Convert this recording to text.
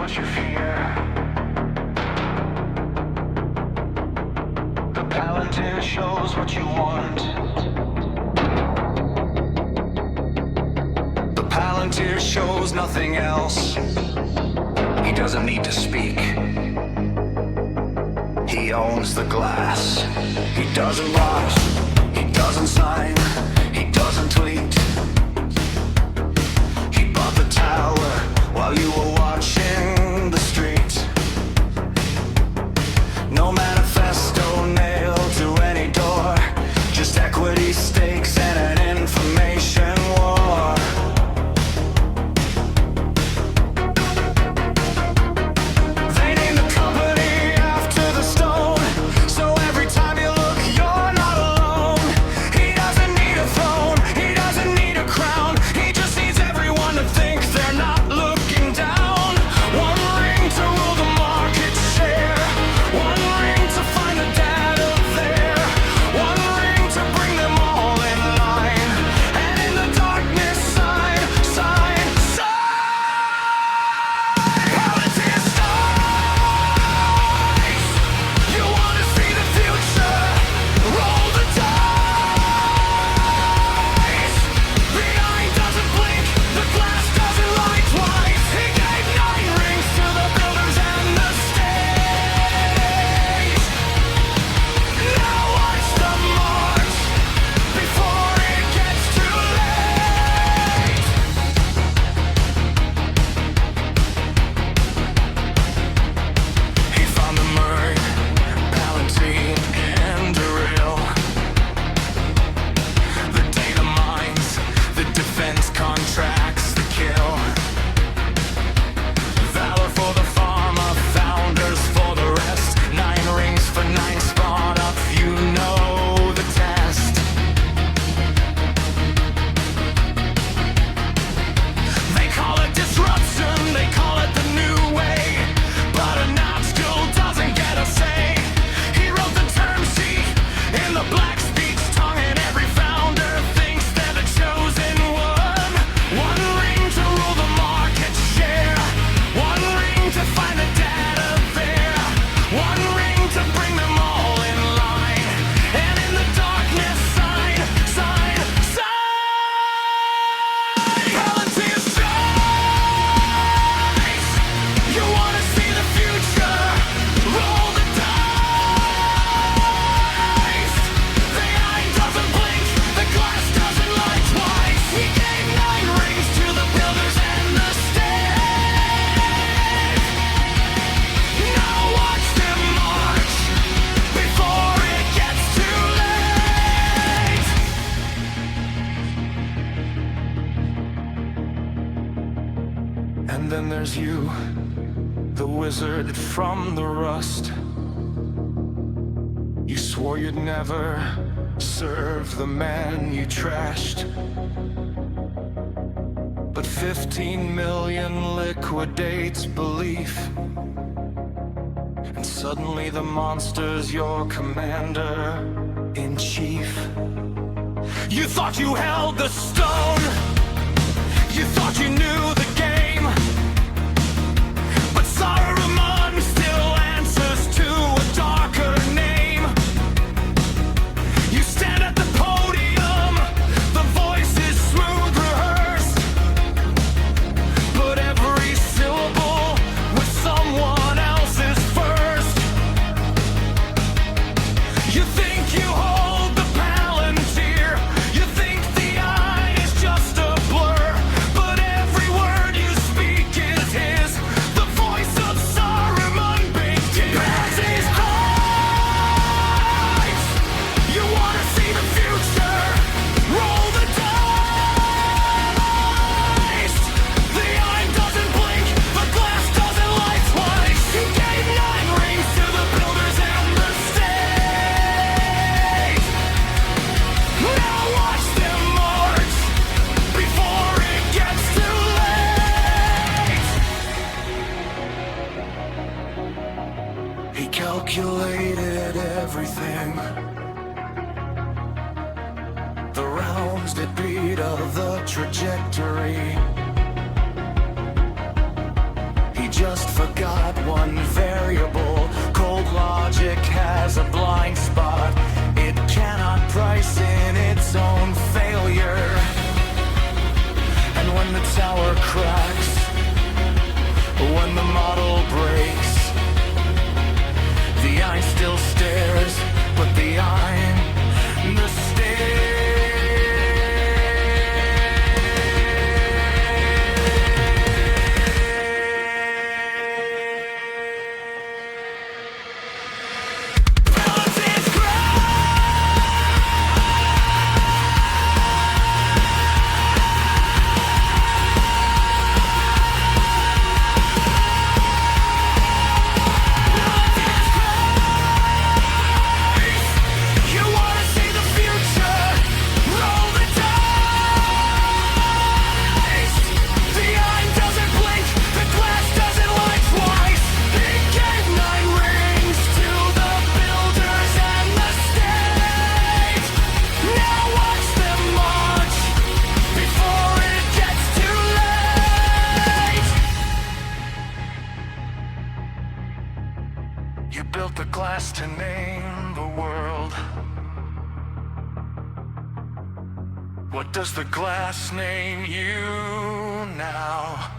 what you fear. The Palantir shows what you want. The Palantir shows nothing else. He doesn't need to speak. He owns the glass. He doesn't watch. He doesn't sign. He doesn't tweet. He bought the tower while you were watching the street. No manifesto nailed to any door. Just equity stakes and an information war. They named the company after the stone, so every time you look, you're not alone. He doesn't need a throne, he doesn't need a crown. He just needs everyone to think they're not looking down. One ring to rule the market share. One ring to find the data there. One ring to bring them all in line. And in the darkness, sign, sign, sign. Palantir dies. You wanna see the future? Roll the dice. The eye doesn't blink, the glass doesn't lie twice. He gave 9 rings to the builders and the stage. Now watch the march before it gets too late. He found the Murray, Palantir, and Ariel. The data mines, the defense contracts, the kill. Valor for the pharma founders, for the rest. 9 rings for 9 spawn up, you know the test. They call it disruption, they call it the new way. But a knob still doesn't get a say. He wrote the term sheet in the black speech tongue, and every founder thinks they're the chosen one. One ring to rule the market share. One ring to find the data there. One ring to bring them all in line. And in the darkness, sign, sign, sign. Palantir strikes. You wanna see the future? Roll the dice. The eye doesn't blink, the glass doesn't lie twice. He gave 9 rings to the builders and the stage. Now watch them march before it gets too late. And then there's you, the wizard from the rust. You swore you'd never serve the man you trashed. But 15 million liquidates belief. And suddenly the monster's your commander-in-chief. You thought you held the stone. You thought you knew the game. But Saruman still answers to a darker name. You stand at the podium, the voice is smooth rehearsed. But every syllable was someone else's first. You think you hold the Palantir. You think the eye is just a blur. But every word you speak is his. The voice of Saruman baked in. Palantir dies. You wanna see the future? Roll the dice. The eye doesn't blink, the glass doesn't lie twice. He gave 9 rings to the builders and the stage. Now watch them march before it gets too late. He calculated everything. The rounds that beat of the trajectory. He just forgot one variable. Cold logic has a blind spot. It cannot price in its own failure. And when the tower cracks, when the model breaks, the eye still stares, but the stare. You built the glass to name the world. What does the glass name you now?